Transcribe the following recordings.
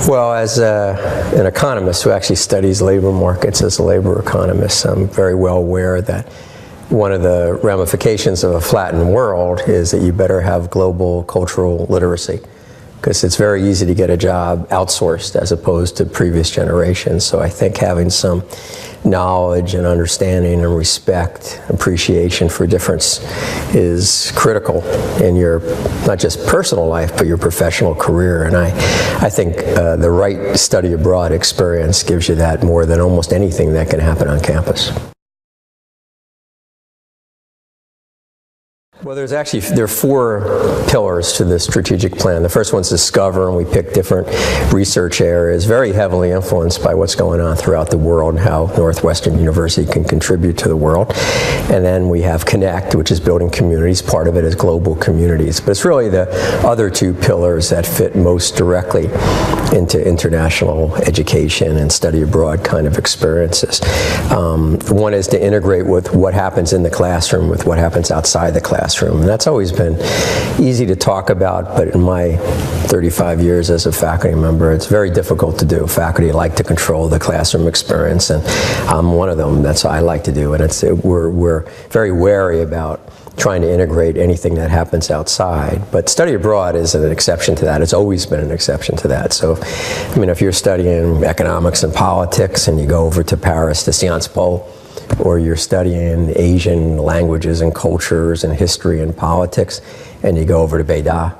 Well, as an economist who actually studies labor markets as a labor economist, I'm very well aware that one of the ramifications of a flattened world is that you better have global cultural literacy, because it's very easy to get a job outsourced as opposed to previous generations. So I think having some knowledge and understanding and respect, appreciation for difference is critical in your, not just personal life, but your professional career. And I think the right study abroad experience gives you that more than almost anything that can happen on campus. Well, there are 4 pillars to this strategic plan. The first one's discover, and we pick different research areas, very heavily influenced by what's going on throughout the world and how Northwestern University can contribute to the world. And then we have connect, which is building communities. Part of it is global communities. But it's really the other 2 pillars that fit most directly into international education and study abroad kind of experiences. One is to integrate with what happens in the classroom with what happens outside the classroom. And that's always been easy to talk about, but in my 35 years as a faculty member, it's very difficult to do. Faculty like to control the classroom experience, and I'm one of them. That's what I like to do. And we're very wary about trying to integrate anything that happens outside. But study abroad is an exception to that. It's always been an exception to that. So, I mean, if you're studying economics and politics and you go over to Paris to Sciences Po, or you're studying Asian languages and cultures and history and politics, and you go over to Beida,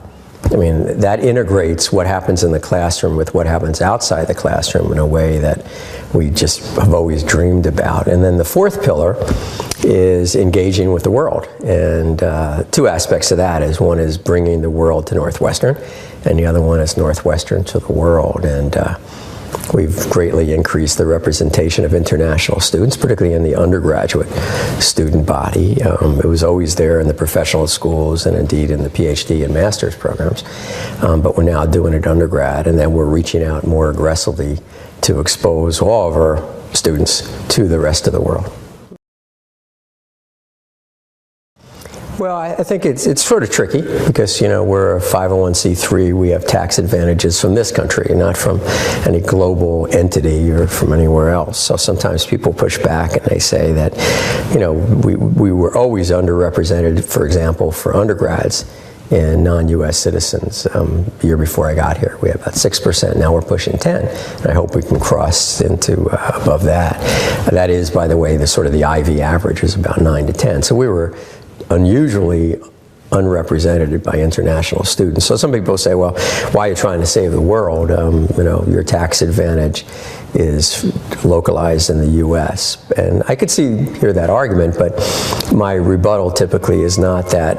I mean, that integrates what happens in the classroom with what happens outside the classroom in a way that we just have always dreamed about. And then the 4th pillar is engaging with the world. And 2 aspects of that is, one is bringing the world to Northwestern, and the other one is Northwestern to the world. And we've greatly increased the representation of international students, particularly in the undergraduate student body. It was always there in the professional schools and indeed in the PhD and master's programs, but we're now doing it undergrad, and then we're reaching out more aggressively to expose all of our students to the rest of the world. Well, I think it's sort of tricky because, you know, we're a 501c3. We have tax advantages from this country, not from any global entity or from anywhere else. So sometimes people push back and they say that, you know, we were always underrepresented, for example, for undergrads in non-U.S. citizens. The year before I got here, we had about 6%. Now we're pushing 10%. And I hope we can cross into above that. That is, by the way, the sort of the Ivy average is about 9 to 10. So we were unusually unrepresented by international students. So some people say, well, why are you trying to save the world? You know, your tax advantage is localized in the U.S. And I could hear that argument, but my rebuttal typically is not that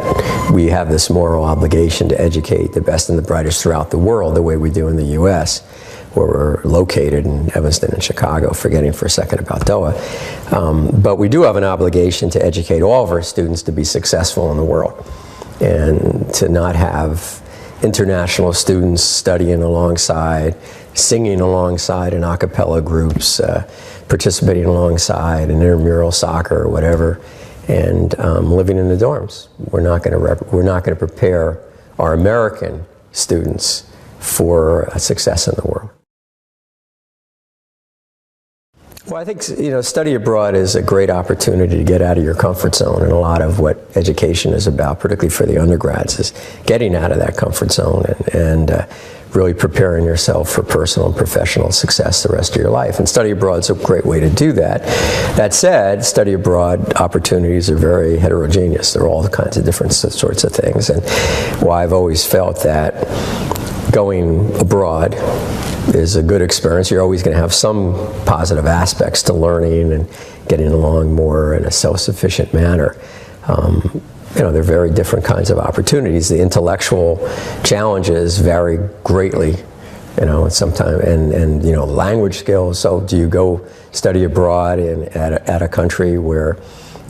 we have this moral obligation to educate the best and the brightest throughout the world the way we do in the U.S., where we're located in Evanston and Chicago, forgetting for a second about Doha. But we do have an obligation to educate all of our students to be successful in the world, and to not have international students studying alongside, singing alongside in a cappella groups, participating alongside in intramural soccer or whatever, and living in the dorms. We're not going to prepare our American students for success in the world. Well, I think, you know, study abroad is a great opportunity to get out of your comfort zone, and a lot of what education is about, particularly for the undergrads, is getting out of that comfort zone and really preparing yourself for personal and professional success the rest of your life. And study abroad is a great way to do that. That said, study abroad opportunities are very heterogeneous. There are all kinds of different sorts of things, and why I've always felt that going abroad is a good experience. You're always going to have some positive aspects to learning and getting along more in a self-sufficient manner. You know, there are very different kinds of opportunities. The intellectual challenges vary greatly, you know, sometimes, and you know, language skills. So do you go study abroad at a country where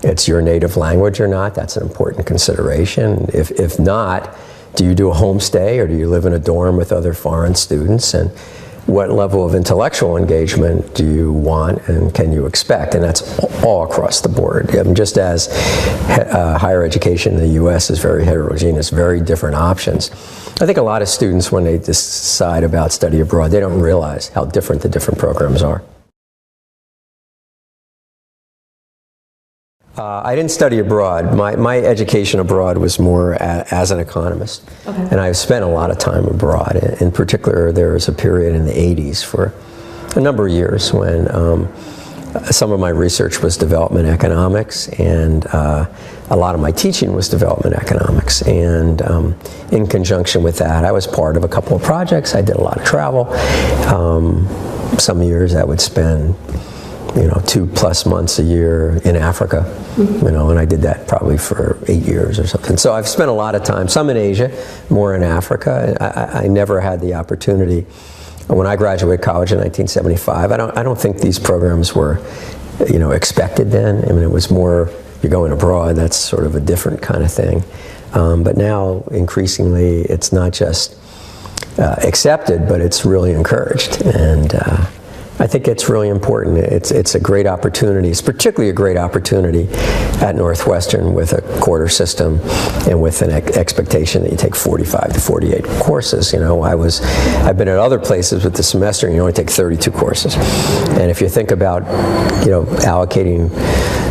it's your native language or not? That's an important consideration. If not, do you do a homestay, or do you live in a dorm with other foreign students? And what level of intellectual engagement do you want and can you expect? And that's all across the board. I mean, just as higher education in the U.S. is very heterogeneous, very different options. I think a lot of students, when they decide about study abroad, they don't realize how different the different programs are. I didn't study abroad. My education abroad was more as an economist. Okay. And I've spent a lot of time abroad. In particular, there was a period in the 80s for a number of years when some of my research was development economics, and a lot of my teaching was development economics. And in conjunction with that, I was part of a couple of projects. I did a lot of travel. Some years I would spend 2+ months a year in Africa, and I did that probably for 8 years or something. So I've spent a lot of time, some in Asia, more in Africa. I never had the opportunity. When I graduated college in 1975, I don't think these programs were, expected then. I mean, it was more, you're going abroad, that's sort of a different kind of thing. But now, increasingly, it's not just accepted, but it's really encouraged. And I think it's really important. It's a great opportunity. It's particularly a great opportunity at Northwestern with a quarter system and with an expectation that you take 45 to 48 courses. I've been at other places with the semester and you only take 32 courses. And if you think about, allocating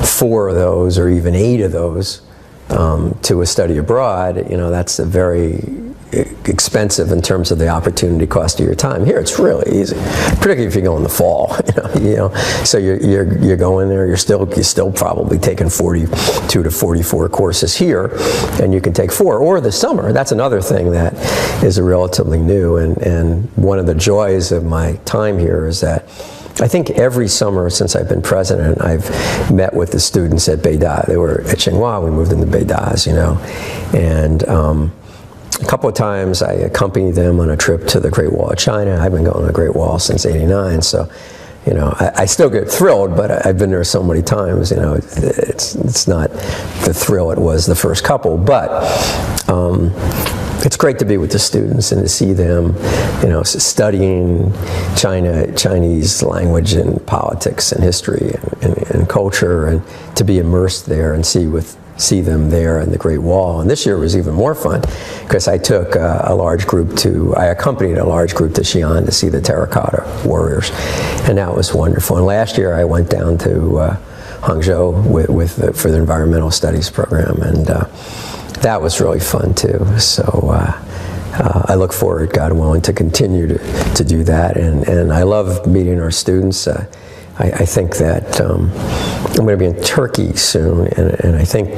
4 of those or even 8 of those to a study abroad, that's a very expensive in terms of the opportunity cost of your time. Here it's really easy, particularly if you go in the fall. So you're going there. You're still probably taking 42 to 44 courses here, and you can take 4. Or the summer. That's another thing that is relatively new. And one of the joys of my time here is that I think every summer since I've been president, I've met with the students at Beida. They were at Tsinghua. We moved into Beidas, and a couple of times I accompanied them on a trip to the Great Wall of China. I've been going to the Great Wall since '89, so I still get thrilled, but I've been there so many times. It's not the thrill it was the first couple, but it's great to be with the students and to see them, studying Chinese language and politics and history and culture, and to be immersed there and see them there in the Great Wall. And this year was even more fun because I took I accompanied a large group to Xi'an to see the terracotta warriors, and that was wonderful. And last year I went down to Hangzhou for the environmental studies program, and that was really fun too. So I look forward, God willing, to continue to do that, and I love meeting our students. I think that I'm going to be in Turkey soon, and I think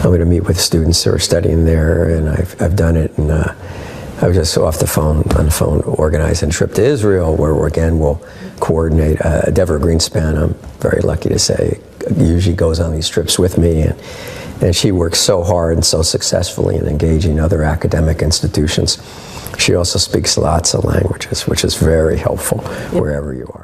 I'm going to meet with students who are studying there, and I've done it, and I was just on the phone organizing a trip to Israel, where we'll coordinate. Deborah Greenspan, I'm very lucky to say, usually goes on these trips with me, and she works so hard and so successfully in engaging other academic institutions. She also speaks lots of languages, which is very helpful wherever you are.